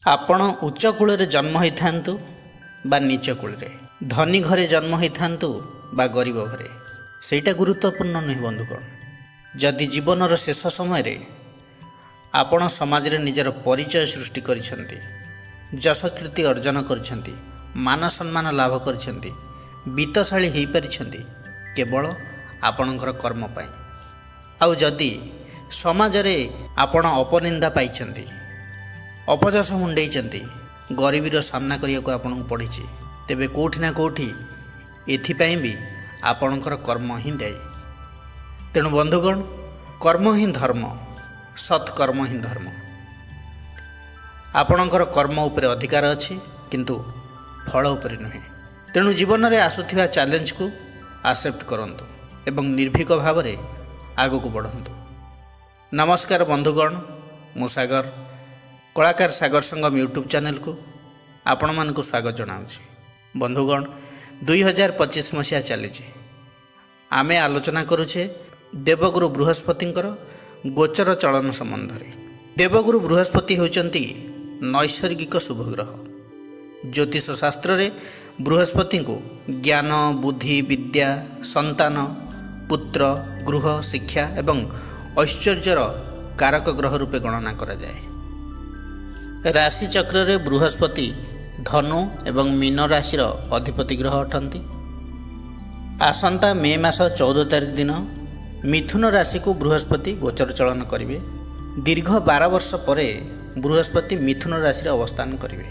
आपण उच्च कूल जन्म होइथांतु बा नीच कूल, धनी घरे जन्म होइथांतु बा गरीब घरे, सेटा गुरुत्वपूर्ण नुहे बंधुगण। जदि जीवनर शेष समय आपण समाज रे निजर परिचय सृष्टि करिसेंती, जशकीर्ति अर्जन करिसेंती, मान सम्मान लाभ करिसेंती, वित्तशाली हो पारिसेंती केवल आपणकर कर्म पाई। आउ जदि समाज रे आपण अपनिंदा पाइछंती, अपजस मुंडेइछंती, गरीबीर सामना करिया को आपन पड़ी, तेबे कोठी ना कोठी एथिपाई भी आपणकर कर्म ही दायी। तेणु बंधुगण, कर्म ही धर्म, सत्कर्म ही धर्म। आपणकर कर्म उपरे अधिकार अछि किंतु फल उपरे नुहे। तेणु जीवन में आसुथिबा चैलेंज को एक्सेप्ट करंतु एवं निर्भीक भाव में आगू बढ़ंतु। नमस्कार बंधुगण, मु सागर, कलाकार सागर संगम यूट्यूब चैनल को आपण मानक स्वागत जनाऊँ। बंधुगण, 2025 मसीहा चली, आमे आलोचना करुचे देवगुरु बृहस्पतिंकर गोचर चलन संबंध में। देवगुरु बृहस्पति होचंती नैसर्गिक शुभग्रह। ज्योतिष शास्त्र रे बृहस्पति को ज्ञान, बुद्धि, विद्या, संतान, पुत्र, गृह, शिक्षा एवं ऐश्वर्यर कारक ग्रह रूपे गणना करा जाए। राशि चक्र रे बृहस्पति धनु एवं मीन राशि अधिपति ग्रह अटंती। आसंता मे मास 14 तारिख दिन मिथुन राशि को बृहस्पति गोचर चलन करिवे। दीर्घ 12 वर्ष परे बृहस्पति मिथुन राशि अवस्थान करिवे।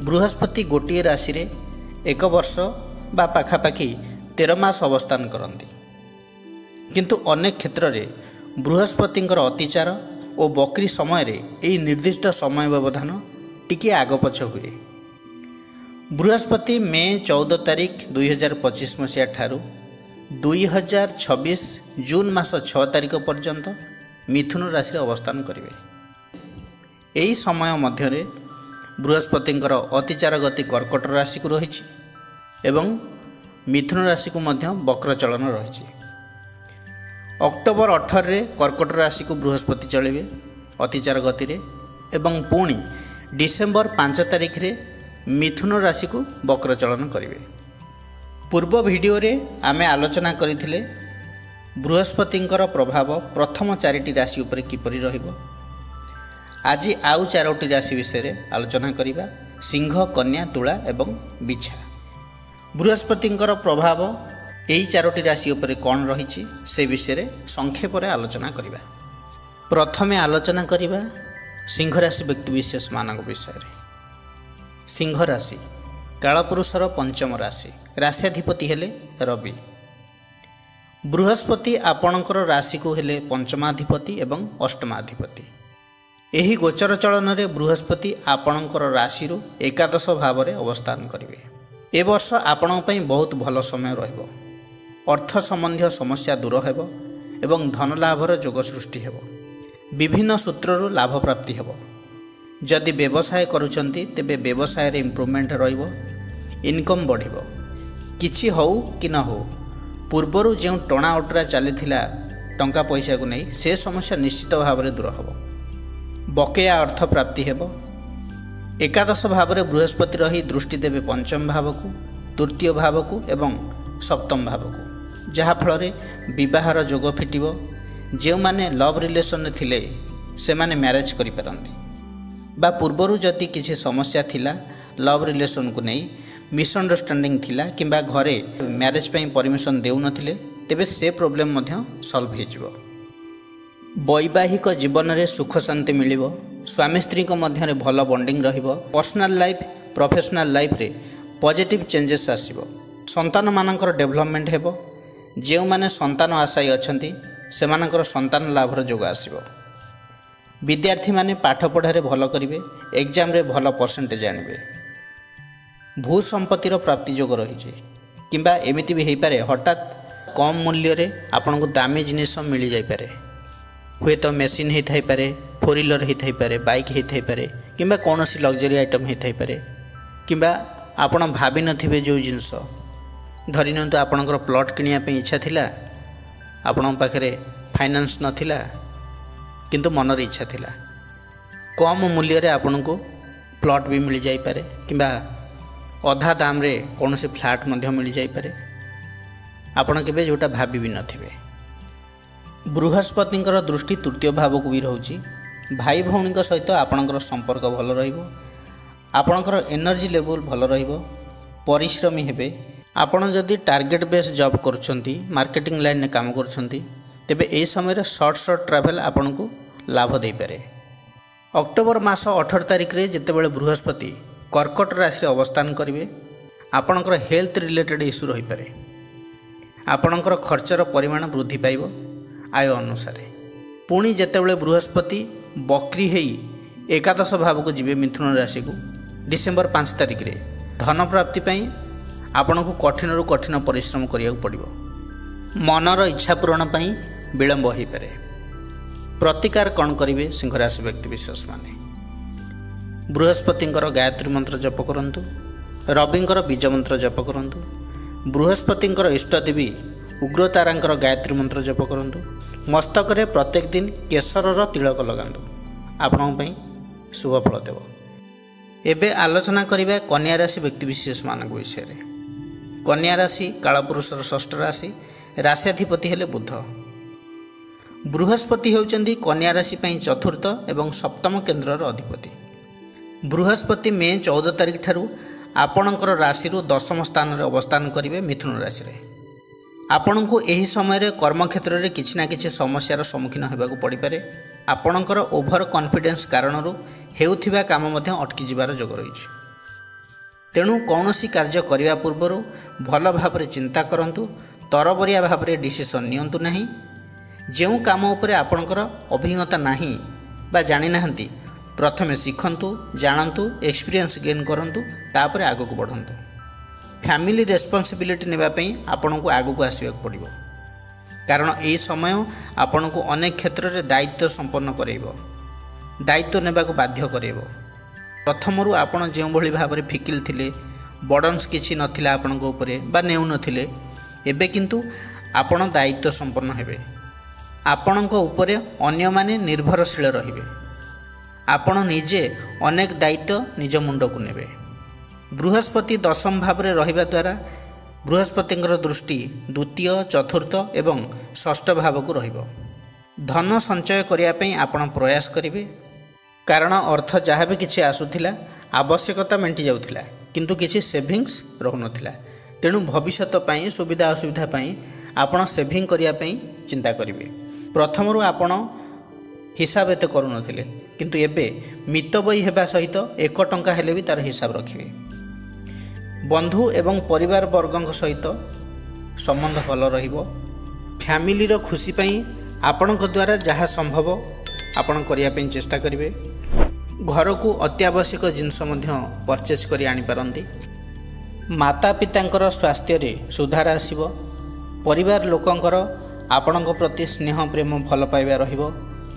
बृहस्पति गोटे राशि रे 1 वर्ष बा पाखापाखि 13 मास अवस्थान करती, किंतु अनेक क्षेत्र रे बृहस्पतिंकर अतिचार और बकरी समय रे एही निर्दिष्ट समय व्यवधान टिके आगपछ हुए। बृहस्पति मे 14 तारिख 2025 मसीहा ठारू 2026 जून मास 6 तारिख पर्यंत मिथुन राशि अवस्थान करिवे। एही समय मध्य रे बृहस्पतिंकर अतिचार गति कर्कट राशि को रही एवं मिथुन राशि को मध्य वक्र चलन रही। अक्टोबर 18 रे कर्कट राशि को बृहस्पति चलिए अतिचार गति रे एवं पुणी डिसेम्बर 5 तारिख रे मिथुन राशि को वक्र चलन करिवे। पूर्व वीडियो रे आमे आलोचना करिथिले बृहस्पतिंकर प्रभाव प्रथम 4टी राशि उपरे किपरि रहिबो। आज आउ 4टी राशि विषय आलोचना करिबा, सिंह, कन्या, तुला एवं बिछा। बृहस्पतिंकर प्रभाव यही 4टी राशि उपरे कौन रही से विषय संक्षेप आलोचना करिबा। प्रथमे आलोचना करिबा सिंह राशि व्यक्तिविशेष मानक विषय। सिंह राशि कालपुरुषर पंचम राशि, राश्याधिपति हेले रवि। बृहस्पति आपणकर राशि को हेले पंचमाधिपति एवं अष्टमाधिपति। एही गोचर चलन रे बृहस्पति आपणकर राशि रु एकादश भाव रे अवस्थान करिवे। ए वर्ष आपण पई बहुत भल समय रहिबो। अर्थ संबंधी समस्या दूर हेबो एवं धन लाभर जोग सृष्टि हेबो। विभिन्न सूत्ररु लाभ प्राप्ति हेबो। जदि व्यवसाय करूचंती तेबे व्यवसाय रे इम्प्रूवमेंट रहिबो, इनकम बढ़िबो। किछि होउ कि न हो, पूर्वरु जे टणा ओटरा चलीथिला टंका पैसा को नहीं, से समस्या निश्चित भाव रे दूर हेबो। बकेया अर्थ प्राप्ति हेबो। एकादश भाव रे बृहस्पति रही दृष्टि देवे पंचम भाव को, तृतीय भाव को एवं सप्तम भाव को, जहाँ फल विवाहर जोग फिटिबो। जो माने लव रिलेशन थिले से माने मैरेज करि पारंती, बा पूर्वरु जदि किसी समस्या थिला लव रिलेशन को नहीं, मिसअंडरस्टैंडिंग थिला किंबा घरे मैरेज पई परमिशन देउ नथिले, तेबे से प्रॉब्लम मध्य सॉल्व हो जिवो। वैवाहिक जीवन में सुख शांति मिलिबो। स्वामी स्त्री को मध्य भल बॉन्डिंग रहिबो। पर्सनल लाइफ, प्रोफेशनल लाइफ रे पॉजिटिव चेंजेस आसीबो। संतान मानकर डेवलपमेंट हेबो। जो माने संतान आशायी अछंती सेमानकर संतान लाभर जोग आसीबो। विद्यार्थी माने पाठ पढ़ारे भल करिवे, एग्जाम रे भल परसेंटेज आनिबे। भू संपत्तिर प्राप्ति जोग रही किंबा एमिति भी हो पारे हठात कम मूल्य रे आपन को दामी जिनिस मिल जाई पारे। हुए तो मेसीन ही थाई पारे, 4 व्हीलर ही थाई पारे, बाइक ही थाई पारे, किंबा कौन सी लग्जरी आइटम ही थाई पारे, किंबा आपण भाभी नथिबे जो जिनिस धरि नियंतु आपणकर प्लॉट किनिया पे इच्छा थिला, आपण पाखरे फाइनेंस नथिला किंतु मनर इच्छा थिला, कम मूल्य रे आपन को ପ୍ଲଟ୍ ବି ମିଳିଯାଇପାରେ କିମ୍ବା ଅଧା ଦାମରେ କୌଣସି ଫ୍ଲାଟ୍ ମଧ୍ୟ ମିଳିଯାଇପାରେ, ଆପଣ କେବେ ଯେଉଁଟା ଭାବି ବି ନଥିବେ। ବୃହସ୍ପତିଙ୍କର ଦୃଷ୍ଟି ତୃତୀୟ ଭାବକୁ ବି ରହୁଛି। ଭାଇ ଭଉଣୀଙ୍କ ସହିତ ଆପଣଙ୍କର ସମ୍ପର୍କ ଭଲ ରହିବ, ଆପଣଙ୍କର ଏନର୍ଜି ଲେଭେଲ୍ ଭଲ ରହିବ, ପରିଶ୍ରମୀ ହେବେ। ଆପଣ ଯଦି ଟାର୍ଗେଟ୍ ବେସ୍ ଜବ୍ କରୁଛନ୍ତି, ମାର୍କେଟିଂ ଲାଇନ୍ରେ କାମ କରୁଛନ୍ତି, ତେବେ ଏହି ସମୟରେ ସର୍ଟ ଟ୍ରାଭେଲ୍ ଆପଣଙ୍କୁ ଲାଭ ଦେଇପାରେ। ଅକ୍ଟୋବର ମାସ 18 ତାରିଖରେ ଯେତେବେଳେ ବୃହସ୍ପତି କର୍କଟ ରାଶିରେ ଅବସ୍ଥାନ କରିବେ, ଆପଣଙ୍କର ହେଲ୍ଥ ରିଲେଟେଡ୍ ଇସ୍ୟୁ ରହିପାରେ। ଆପଣଙ୍କର ଖର୍ଚ୍ଚର ପରିମାଣ ବୃଦ୍ଧି ପାଇବ ଆୟ ଅନୁସାରେ। ପୁଣି ଯେତେବେଳେ ବୃହସ୍ପତି ବକ୍ରି ହେଇ ଏକାଦଶ ଭାବକୁ ଯିବେ ମିଥୁନ ରାଶିକୁ ଡିସେମ୍ବର 5 ତାରିଖରେ, ଧନ ପ୍ରାପ୍ତି ପାଇଁ ଆପଣଙ୍କୁ କଠିନରୁ କଠିନ ପରିଶ୍ରମ କରିବାକୁ ପଡ଼ିବ। ମନର ଇଚ୍ଛା ପୂରଣ ପାଇଁ ବିଳମ୍ବ ହୋଇପାରେ। ପ୍ରତିକାର କ'ଣ କରିବେ ସିଂହ ରାଶି ବ୍ୟକ୍ତିବିଶେଷମାନେ? ବୃହସ୍ପତିଙ୍କର ଗାୟତ୍ରୀ ମନ୍ତ୍ର ଜପ କରନ୍ତୁ, ରବିଙ୍କର ବୀଜ ମନ୍ତ୍ର ଜପ କରନ୍ତୁ, ବୃହସ୍ପତିଙ୍କର ଇଷ୍ଟଦେବୀ ଉଗ୍ରତାରାଙ୍କର ଗାୟତ୍ରୀ ମନ୍ତ୍ର ଜପ କରନ୍ତୁ, ମସ୍ତକରେ ପ୍ରତ୍ୟେକ ଦିନ କେଶରର ତିଳକ ଲଗାନ୍ତୁ, ଆପଣଙ୍କ ପାଇଁ ଶୁଭ ଫଳ ଦେବ। ଏବେ ଆଲୋଚନା କରିବା କନ୍ୟା ରାଶି ବ୍ୟକ୍ତିବିଶେଷମାନଙ୍କ ବିଷୟରେ। କନ୍ୟା ରାଶି କାଳପୁରୁଷର ଷଷ୍ଠ ରାଶି, ରାଶ୍ୟାଧିପତି ହେଲେ ବୁଧ। ବୃହସ୍ପତି ହେଉଛନ୍ତି କନ୍ୟା ରାଶି ପାଇଁ ଚତୁର୍ଥ ଏବଂ ସପ୍ତମ କେନ୍ଦ୍ରର ଅଧିପତି। ବୃହସ୍ପତି ମେ 14 ତାରିଖ ଠାରୁ ଆପଣଙ୍କର ରାଶିରୁ ଦଶମ ସ୍ଥାନରେ ଅବସ୍ଥାନ କରିବେ ମିଥୁନ ରାଶିରେ। ଆପଣଙ୍କୁ ଏହି ସମୟରେ କର୍ମକ୍ଷେତ୍ରରେ କିଛି ନା କିଛି ସମସ୍ୟାର ସମ୍ମୁଖୀନ ହେବାକୁ ପଡ଼ିପାରେ। ଆପଣଙ୍କର ଓଭର କନଫିଡେନ୍ସ କାରଣରୁ ହେଉଥିବା କାମ ମଧ୍ୟ ଅଟକି ଯିବାର ଯୋଗ ରହିଛି। ତେଣୁ କୌଣସି କାର୍ଯ୍ୟ କରିବା ପୂର୍ବରୁ ଭଲ ଭାବରେ ଚିନ୍ତା କରନ୍ତୁ, ତରବରିଆ ଭାବରେ ଡିସିସନ୍ ନିଅନ୍ତୁ ନାହିଁ। ଯେଉଁ କାମ ଉପରେ ଆପଣଙ୍କର ଅଭିଜ୍ଞତା ନାହିଁ ବା ଜାଣିନାହାନ୍ତି, ପ୍ରଥମେ ଶିଖନ୍ତୁ, ଜାଣନ୍ତୁ, ଏକ୍ସପିରିଏନ୍ସ ଗେନ୍ କରନ୍ତୁ, ତାପରେ ଆଗକୁ ବଢ଼ନ୍ତୁ। ଫ୍ୟାମିଲି ରେସ୍ପନ୍ସିବିଲିଟି ନେବା ପାଇଁ ଆପଣଙ୍କୁ ଆଗକୁ ଆସିବାକୁ ପଡ଼ିବ, କାରଣ ଏହି ସମୟ ଆପଣଙ୍କୁ ଅନେକ କ୍ଷେତ୍ରରେ ଦାୟିତ୍ୱ ସମ୍ପନ୍ନ କରାଇବ, ଦାୟିତ୍ୱ ନେବାକୁ ବାଧ୍ୟ କରାଇବ। ପ୍ରଥମରୁ ଆପଣ ଯେଉଁଭଳି ଭାବରେ ଫିକିଲ୍ ଥିଲେ, ବର୍ଡ଼ନ୍ସ କିଛି ନଥିଲା ଆପଣଙ୍କ ଉପରେ ବା ନେଉନଥିଲେ, ଏବେ କିନ୍ତୁ ଆପଣ ଦାୟିତ୍ୱ ସମ୍ପନ୍ନ ହେବେ। ଆପଣଙ୍କ ଉପରେ ଅନ୍ୟମାନେ ନିର୍ଭରଶୀଳ ରହିବେ। ଆପଣ ନିଜେ ଅନେକ ଦାୟିତ୍ୱ ନିଜ ମୁଣ୍ଡକୁ ନେବେ। ବୃହସ୍ପତି ଦଶମ ଭାବରେ ରହିବା ଦ୍ୱାରା ବୃହସ୍ପତିଙ୍କର ଦୃଷ୍ଟି ଦ୍ୱିତୀୟ, ଚତୁର୍ଥ ଏବଂ ଷଷ୍ଠ ଭାବକୁ ରହିବ। ଧନ ସଞ୍ଚୟ କରିବା ପାଇଁ ଆପଣ ପ୍ରୟାସ କରିବେ, କାରଣ ଅର୍ଥ ଯାହା ବି କିଛି ଆସୁଥିଲା ଆବଶ୍ୟକତା ମେଣ୍ଟି ଯାଉଥିଲା, କିନ୍ତୁ କିଛି ସେଭିଙ୍ଗସ୍ ରହୁନଥିଲା। ତେଣୁ ଭବିଷ୍ୟତ ପାଇଁ ସୁବିଧା ଅସୁବିଧା ପାଇଁ ଆପଣ ସେଭିଂ କରିବା ପାଇଁ ଚିନ୍ତା କରିବେ। ପ୍ରଥମରୁ ଆପଣ ହିସାବ ଏତେ କରୁନଥିଲେ, କିନ୍ତୁ ଏବେ ମିତବୟୀ ହେବା ସହିତ 1 ଟଙ୍କା ହେଲେ ବି ତା'ର ହିସାବ ରଖିବେ। ବନ୍ଧୁ ଏବଂ ପରିବାର ବର୍ଗଙ୍କ ସହିତ ସମ୍ବନ୍ଧ ଭଲ ରହିବ। ଫ୍ୟାମିଲିର ଖୁସି ପାଇଁ ଆପଣଙ୍କ ଦ୍ୱାରା ଯାହା ସମ୍ଭବ ଆପଣ କରିବା ପାଇଁ ଚେଷ୍ଟା କରିବେ। ଘରକୁ ଅତ୍ୟାବଶ୍ୟକ ଜିନିଷ ମଧ୍ୟ ପରଚେଜ୍ କରି ଆଣିପାରନ୍ତି। ମାତା ପିତାଙ୍କର ସ୍ୱାସ୍ଥ୍ୟରେ ସୁଧାର ଆସିବ। ପରିବାର ଲୋକଙ୍କର ଆପଣଙ୍କ ପ୍ରତି ସ୍ନେହ ପ୍ରେମ ଭଲ ପାଇବା ରହିବ।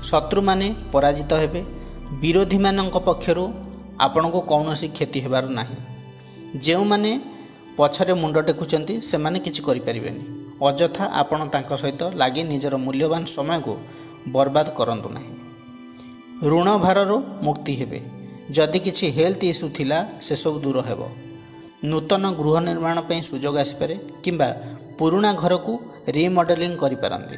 ଶତ୍ରୁମାନେ ପରାଜିତ ହେବେ। ବିରୋଧୀମାନଙ୍କ ପକ୍ଷରୁ ଆପଣଙ୍କୁ କୌଣସି କ୍ଷତି ହେବାର ନାହିଁ। ଯେଉଁମାନେ ପଛରେ ମୁଣ୍ଡ ଟେକୁଛନ୍ତି ସେମାନେ କିଛି କରିପାରିବେନି। ଅଯଥା ଆପଣ ତାଙ୍କ ସହିତ ଲାଗି ନିଜର ମୂଲ୍ୟବାନ ସମୟକୁ ବର୍ବାଦ କରନ୍ତୁ ନାହିଁ। ଋଣ ଭାରରୁ ମୁକ୍ତି ହେବେ। ଯଦି କିଛି ହେଲ୍ଥ ଇସ୍ୟୁ ଥିଲା ସେସବୁ ଦୂର ହେବ। ନୂତନ ଗୃହ ନିର୍ମାଣ ପାଇଁ ସୁଯୋଗ ଆସିପାରେ କିମ୍ବା ପୁରୁଣା ଘରକୁ ରିମଡେଲିଂ କରିପାରନ୍ତି।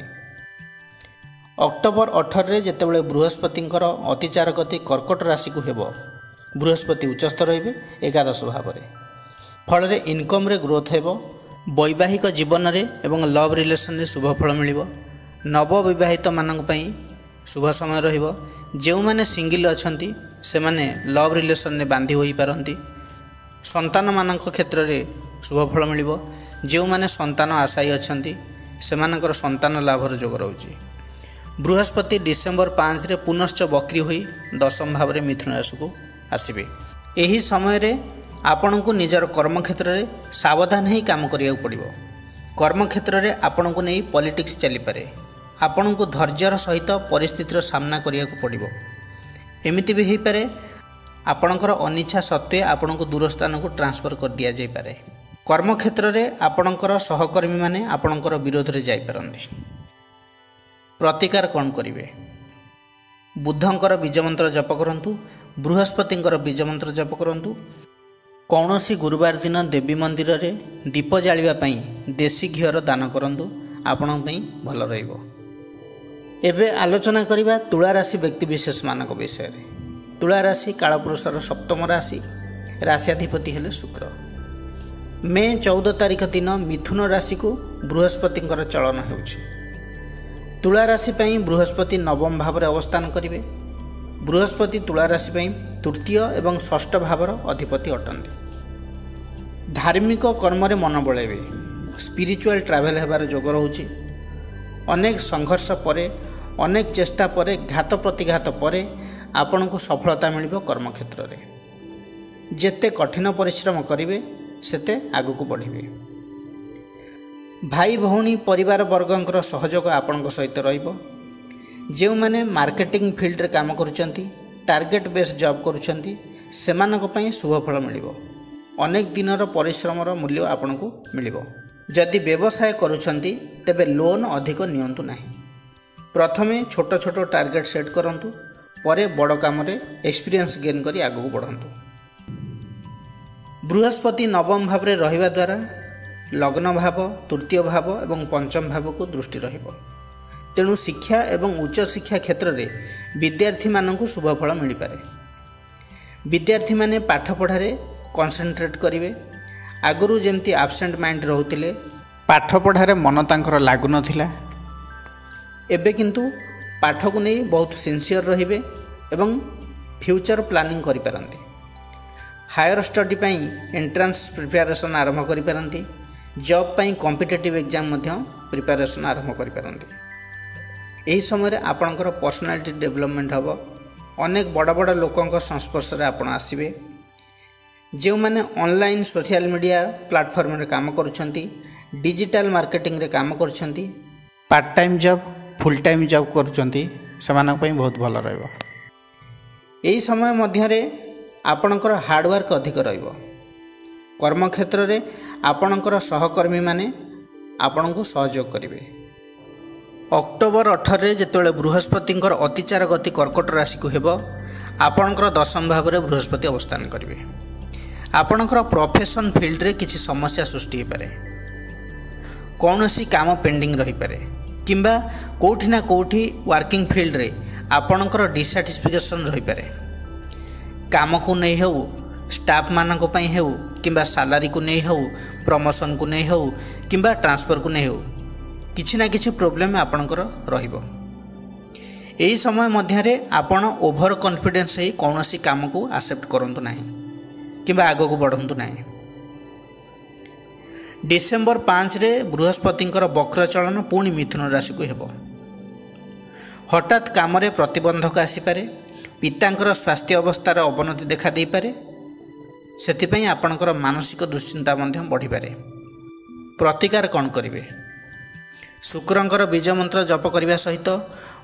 ଅକ୍ଟୋବର 18ରେ ଯେତେବେଳେ ବୃହସ୍ପତିଙ୍କର ଅତିଚାର ଗତି କର୍କଟ ରାଶିକୁ ହେବ, ବୃହସ୍ପତି ଉଚ୍ଚସ୍ଥ ରହିବେ ଏକାଦଶ ଭାବରେ। ଫଳରେ ଇନକମ୍ରେ ଗ୍ରୋଥ୍ ହେବ। ବୈବାହିକ ଜୀବନରେ ଏବଂ ଲଭ୍ ରିଲେସନରେ ଶୁଭ ଫଳ ମିଳିବ। ନବବିବାହିତମାନଙ୍କ ପାଇଁ ଶୁଭ ସମୟ ରହିବ। ଯେଉଁମାନେ ସିଙ୍ଗିଲ୍ ଅଛନ୍ତି ସେମାନେ ଲଭ୍ ରିଲେସନରେ ବାନ୍ଧି ହୋଇପାରନ୍ତି। ସନ୍ତାନମାନଙ୍କ କ୍ଷେତ୍ରରେ ଶୁଭ ଫଳ ମିଳିବ। ଯେଉଁମାନେ ସନ୍ତାନ ଆଶାୟୀ ଅଛନ୍ତି ସେମାନଙ୍କର ସନ୍ତାନ ଲାଭର ଯୋଗ ରହୁଛି। ବୃହସ୍ପତି ଡିସେମ୍ବର 5ରେ ପୁନଶ୍ଚ ବକ୍ରି ହୋଇ ଦଶମ ଭାବରେ ମିଥୁନ ରାଶିକୁ ଆସିବେ। ଏହି ସମୟରେ ଆପଣଙ୍କୁ ନିଜର କର୍ମକ୍ଷେତ୍ରରେ ସାବଧାନ ହୋଇ କାମ କରିବାକୁ ପଡ଼ିବ। କର୍ମକ୍ଷେତ୍ରରେ ଆପଣଙ୍କୁ ନେଇ ପଲିଟିକ୍ସ ଚାଲିପାରେ। ଆପଣଙ୍କୁ ଧୈର୍ଯ୍ୟର ସହିତ ପରିସ୍ଥିତିର ସାମ୍ନା କରିବାକୁ ପଡ଼ିବ। ଏମିତି ବି ହୋଇପାରେ ଆପଣଙ୍କର ଅନିଚ୍ଛା ସତ୍ତ୍ୱେ ଆପଣଙ୍କୁ ଦୂର ସ୍ଥାନକୁ ଟ୍ରାନ୍ସଫର କରିଦିଆଯାଇପାରେ। କର୍ମକ୍ଷେତ୍ରରେ ଆପଣଙ୍କର ସହକର୍ମୀମାନେ ଆପଣଙ୍କର ବିରୋଧରେ ଯାଇପାରନ୍ତି। ପ୍ରତିକାର କ'ଣ କରିବେ? ବୁଧଙ୍କର ବୀଜମନ୍ତ୍ର ଜପ କରନ୍ତୁ। बृहस्पतिंकर बीज मंत्र जप करंतु। कौनसी गुरुवार दिन देवी मंदिर रे दीप जालिबा पई देसी घीर दान करंतु, आपण पई भल रहइबो। एबे आलोचना करिबा तुला राशि व्यक्ति विशेष मानक विषय रे। तुला राशि कालपुरुषर सप्तम राशि, राशियाधिपति हेले शुक्र। मे 14 तारिख दिन मिथुन राशि को बृहस्पतिंकर चलन हेउछि। तुला राशि पई बृहस्पति नवम भाव रे अवस्थान करिवे। बृहस्पति तुला राशि पई तृतीय एवं षष्ठ भावर अधिपति अटंती। धार्मिक कर्म रे मन बळाइबे। स्पिरिचुअल ट्रैवल हेबार जोग रहउछि। अनेक संघर्ष परे, अनेक चेष्टा परे, घात प्रतिघात परे आपण को सफलता मिलिबो। कर्म क्षेत्र रे जेते कठिन परिश्रम करिवे सेते आगु को बढ़िबे। भाई भौणी परिवार वर्गंकर सहयोग आपण सहित रहिबो। जो माने मार्केटिंग फील्ड रे काम करूचंती, टार्गेट बेस जॉब करूचंती, सेमानक पई शुभ फल मिलिबो। अनेक दिनर परिश्रमर मूल्य आपण को मिलिबो। जदि व्यवसाय करूचंती तेबे लोन अधिक नियंतु नाही। प्रथमे छोट छोट टार्गेट सेट करंतु, परे बड़ काम रे एक्सपीरियंस गेन करी आगु बढ़ंतु। बृहस्पति नवम भाव रे रहिबा द्वारा लग्न भाव, तृतीय भाव एवं पंचम भाव को दृष्टि रहिबो। तेणु शिक्षा एवं उच्च शिक्षा क्षेत्र में विद्यार्थी मानक शुभ फल मिल पारे। विद्यार्थी माने पाठ पढ़ारे कॉन्सेंट्रेट करिवे। आगुरु जेमती एब्सेंट माइंड रहउतिले, पाठ पढ़ारे मन तांकर लागु नथिला, एबे किंतु पाठ को नहीं बहुत सिंसियर रहिबे एवं फ्यूचर प्लानिंग करि पारंती। हायर स्टडी पई एंट्रांस प्रिपरेशन आरंभ करि पारंती। जॉब पई कॉम्पिटिटिव एग्जाम मध्य प्रिपरेशन आरंभ करि पारंती। यही समय आपणकर पर्सनालिटी डेवलपमेंट हम। अनेक बड़ बड़ लोकों संस्पर्श रे आपण आसिबे। जो माने ऑनलाइन सोशल मीडिया प्लेटफॉर्म रे काम करुछंती, डिजिटल मार्केटिंग रे काम करुछंती, part time job, full time job करुछंती, समानक पई बहुत भल रहइबो। एही समय मध्य रे आपणकर हार्डवर्क अधिक रहिबो। कर्म क्षेत्र रे आपणकर सहकर्मी माने आपणको सहयोग करिवे। अक्टोबर 18 जेतेबेले बृहस्पतिंकर अतिचार गति कर्कट राशि को हेबो, आपणकर दशम भाव रे बृहस्पति अवस्थान करिवे। आपणकर प्रोफेशन फील्ड रे किछि समस्या सृष्टि हे पारे। कौनसी काम पेंडिंग रही पारे, किंबा कोठी ना कोठी वर्किंग फील्ड रे आपणकर डिसैटिस्फिकेशन रही पारे। काम को नहीं हेउ, स्टाफ मानक पई हेउ, किंबा सैलरी को नहीं हेउ, प्रमोशन को नहीं हेउ, किंबा ट्रांसफर को नहीं हेउ, किछि ना किछि प्रॉब्लम आपणकर रहिबो। एही समय मध्य रे आपण ओभर कॉन्फिडेंस हे कौनसी काम को एक्सेप्ट करंतु नाही, किंबा आगो को बढ़ंतु नाही। डिसेंबर 5 रे बृहस्पतिंकर वक्र चलन पुणी मिथुन राशि को हेबो। हठात काम रे प्रतिबंधक आसी पारे। पितांकर स्वास्थ्य अवस्थार अवनति देखा दे पारे। सेथिपई आपणकर मानसिक दुश्चिंता मध्य बढ़ी पारे। प्रतिकार कौन करिवे? शुक्रंकर बीज मंत्र जप करने सहित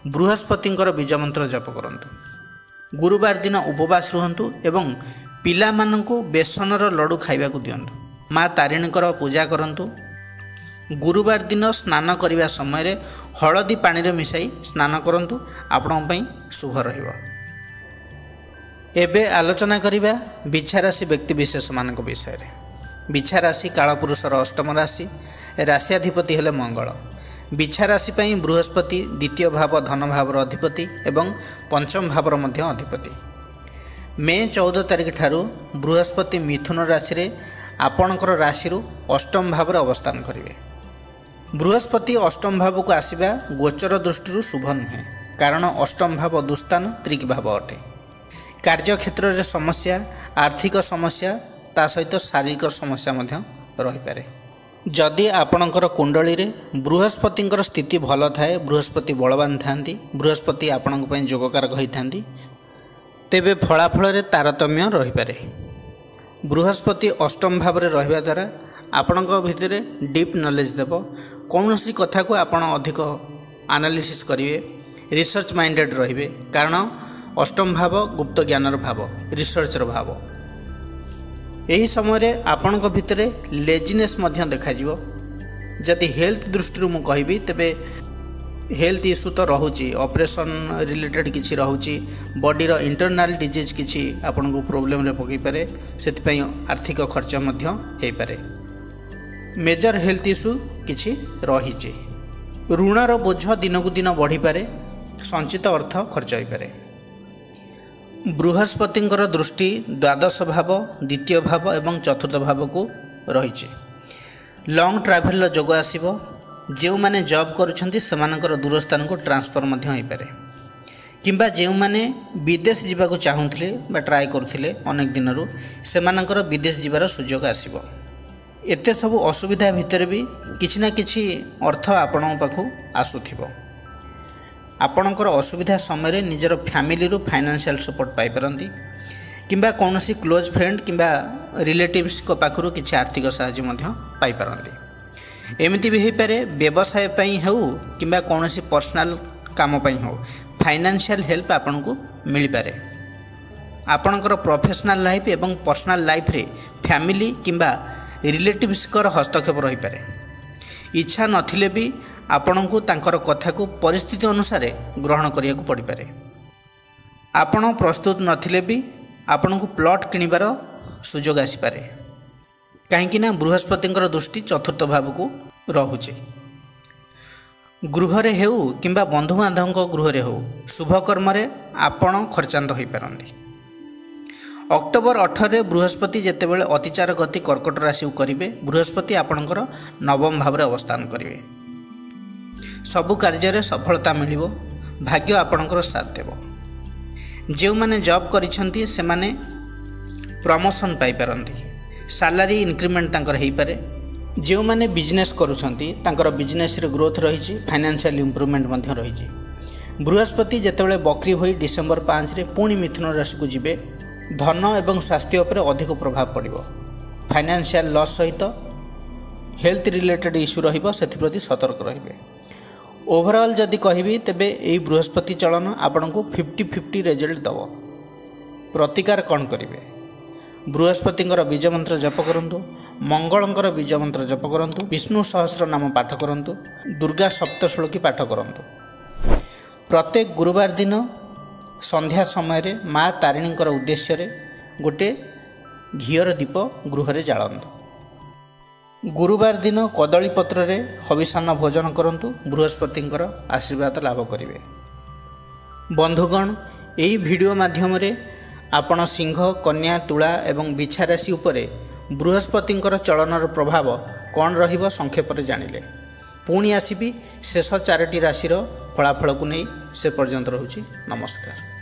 बृहस्पतिंकर बीज मंत्र जप करंतु। गुरुवार दिन उपवास रुहंतु एवं पिला मानंकु बेसनर लड्डू खाइबा को दियंतु। माँ तारिणीकर पूजा करंतु। गुरुवार दिन स्नान करने समय हलदी पानी रे मिसाई स्नान करंतु, आपन पई शुभ रहिबो। एबे आलोचना करिबा बिछा राशि व्यक्ति विशेष मानक विषय रे। बिछा राशि कालपुरुषर अष्टम राशि, राशियाधिपति हेले मंगल। बिछा राशि पई बृहस्पति द्वितीय भाव धन भावर अधिपति एवं पंचम भावर मध्य अधिपति। मे 14 तारिख ठारू बृहस्पति मिथुन राशि रे आपणकर राशि अष्टम भाव अवस्थान करेंगे। बृहस्पति अष्टम भाव को आसवा गोचर दृष्टि शुभ नुहे, कारण अष्टम भाव दुस्तान त्रिक भाव अटे। कार्यक्षेत्र में समस्या, आर्थिक समस्या, ता सहित शारीरिक समस्या रही पारे। जदि आपणकर कुंडली रे बृहस्पतिंकर स्थिति भल थाए, बृहस्पति बलवान थांती, बृहस्पति आपणक पई जोगकारक होइथांती, तेबे फलाफल रे तारतम्य रही पारे। बृहस्पति अष्टम भाव रे रहिबा द्वारा आपणक भितरे डीप नॉलेज देबो। कौनसी कथा को आपण अधिक एनालिसिस करिवे, रिसर्च माइंडेड रहिबे, कारण अष्टम भाव गुप्त ज्ञानर भाव, रिसर्चर भाव। यही समय आपणक भितरे लेजिनेस मध्य देखा जिवो। जदि हेल्थ दृष्टि मु कहबी तेबे हेल्थ इश्यू तो रोचे ऑपरेशन रिलेटेड किसी रोचे बॉडी रो इंटरनल डिजीज किसी आपन को प्रॉब्लम रे पकई पारे से आर्थिक खर्च हो पारे। मेजर हेल्थ इश्यू किसी रही ऋणर बोझ दिन को दिन बढ़ी पारे संचित अर्थ खर्च हो पारे। बृहस्पतिंकर दृष्टि द्वादश भाव द्वितीय भाव एवं चतुर्थ भाव को रही। लॉन्ग ट्रैवल जोग आसीबो जो माने जॉब करुछंती सेमानकर दूर स्थान को ट्रांसफर मध्य हो पारे किंबा जो माने विदेश जीवा को चाहूले बा ट्राए करुथिले अनेक दिन रु सेमानकर विदेश जीवार सुजोग आसीबो। एते सब असुविधा भितर भी किछि ना किछि अर्थ आपण पाखु आसुथिबो। आपणकर असुविधा समय निजर फैमिली रु फाइनेंशियल सपोर्ट पाई परंती किंबा कौनसी क्लोज फ्रेंड किंबा रिलेटिव्स को पाखरु किछि आर्थिक सहायता मध्य पाई परंती। एमती भी हो पारे व्यवसाय पई हो किंबा कौनसी पर्सनल काम पई हो फाइनेंशियल हेल्प आपन को मिल पारे। आपणकर प्रोफेशनल लाइफ एवं पर्सनल लाइफ रे फैमिली किंबा रिलेटिव्स कर हस्तक्षेप रही पारे। इच्छा नथिले भी आपण को तांकर कथा को परिस्थिति अनुसार ग्रहण करिया को पड़ी पारे। आपण प्रस्तुत नथिले भी आपण को प्लॉट किनिबार सुजोग आसी पारे कहीं बृहस्पतिंकर दृष्टि चतुर्थ भाव को रोचे। गृहरे हेउ किंबा बंधुबांधव गृहरे हो शुभकर्म आपण खर्चांत हो पारती। अक्टोबर 18 बृहस्पति जेतेबेले अतिचार गति कर्कट राशि करेंगे बृहस्पति आपणकर नवम भाव अवस्थान करेंगे। सबु कार्य सफलता मिलिबो भाग्य आपणकर साथ देव। जो माने जॉब करिसेंती से माने प्रमोशन पाई पारंती सैलरी इंक्रीमेंट तांकर हेई पारे। जो माने बिजनेस करुछंती तांकर बिजनेस रे ग्रोथ रही फाइनेंशियल इंप्रूवमेंट मध्य रही। बृहस्पति जेतेबेले बकरी होई डिसेंबर 5 रे पुणी मिथुन राशि को जिबे धन एवं स्वास्थ्य उपर अधिक प्रभाव पड़िबो। फाइनेंशियल लॉस सहित हेल्थ रिलेटेड इश्यू रहिबो सेति सतर्क रहिबे। ओवरऑल जदि कहबी तेबे एई बृहस्पति चलन आपन को 50-50 रिजल्ट दबो। प्रतिकार कौन करेंगे बृहस्पतिंकर बीज मंत्र जप करंतु मंगलंकर बीज मंत्र जप करंतु विष्णु सहस्र नाम पाठ करंतु दुर्गा सप्तश्लोकी पाठ करंतु। प्रत्येक गुरुवार दिन संध्या समय रे माँ तारिणींकर उद्देश्य रे गोटे घीयर दीप गृह जालतु। गुरुवार दिन कदली पत्र रे हविषान्न भोजन करंतु बृहस्पतिंकर आशीर्वाद लाभ करेंगे। बंधुगण यही वीडियो माध्यम रे आपण सिंह कन्या तुला एवं बिछा राशि उपरे बृहस्पतिंकर चलनर प्रभाव कौन रहिबो संक्षेप रे जानिले। पुणी आसीबी शेष 4टी राशिर फलाफल को नहीं से पर्यंत रहुछि। नमस्कार।